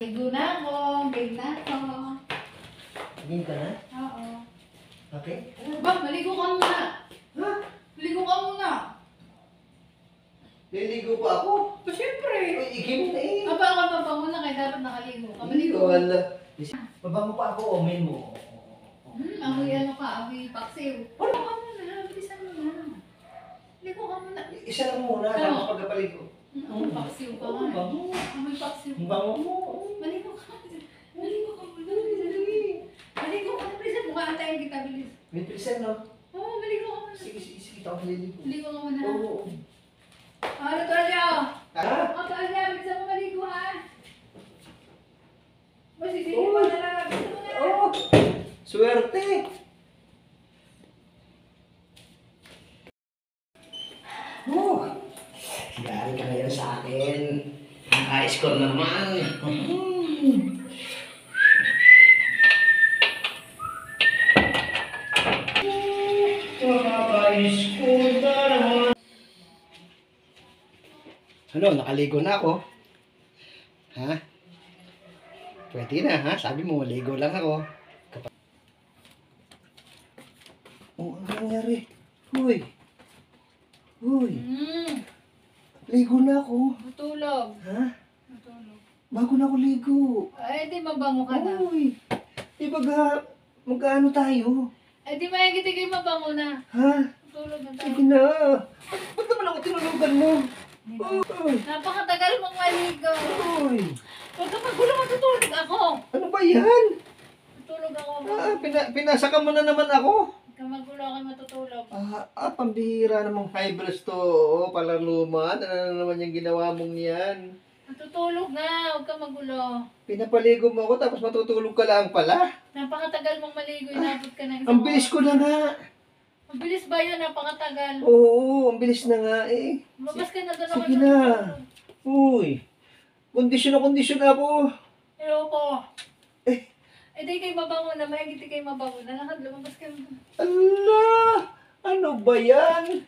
Ligo na ako. Game na ako. Game ka na? Oo. Okay. Ba, maligo ka muna. Ha? Maligo ka muna. Liligo pa ako? Pa, syempre. Ay, i-game na eh. Aba, ako mabango na kaya dapat nakaligo ka. Maligo. Wala. Mabango pa ako, omen mo. Amoy ano ka, amoy paksiw. Maligo ka muna. Bilisan mo na. Maligo ka muna. Isa lang muna, Oo. tapos pagkapaligo. Amoy paksiw ka Oo, nga. bango. Amoy paksiw. Ang bango mo. Maligo ka muna. Maligo ka muna. Maligo ka muna. Bilisan mo ka. Antayin kita. Bilis. May percent, no? Oo, maligo ka muna. Sige, sige, sige. Ako liligo. Maligo ka muna. Oo. Ano to niyo? Ha? Ano to niyo? Bilisan mo maligo ha. Masisingin mo na lang. Bilisan mo na lang. Oo. Swerte. Yari ka ngayon sa akin. Naka-score naman. Naka-score na naman. Ano, nakaligo na ako. Ha? Pwede na, ha? Sabi mo, ligo lang ako. Oh, ano nangyari? Huy. Huy. Ligo na ako. Matulog. Ha? Matulog. Bago na ako ligo. Ay, di mabango ka na. Uy. Di ba magkaano tayo? Ay, di mayagiti kayo mabango na. Ha? Matulog na tayo. Sige na. Ba't naman ako tinulugan mo? Uy. Napakatagal mong maligo. Uy. Huwag ka magulo, matutulog ako. Ano ba yan? Matulog ako. Pinasa ka mo na naman ako. Huwag ka magulo ako, matutulog. Pambihira namang fibrous to. Oh, palaluman. Ano na naman yung ginawa mong yan? Matutulog na, huwag ka magulo. Pinapaligo mo ako tapos matutulog ka lang pala. Napakatagal mong maligo, inabot ka ng isang Ang bilis ko na nga. Ang bilis ba yun? Napakatagal. Oo, ang bilis na nga eh. Lumabas ka na doon ako. Sige na. Uy. Kondisyon na ako. Ayoko. Eh di kayo mabango na, mayagiti kayo mabango na. Lakad, lumabas ka na. Allah! Ano ba yan?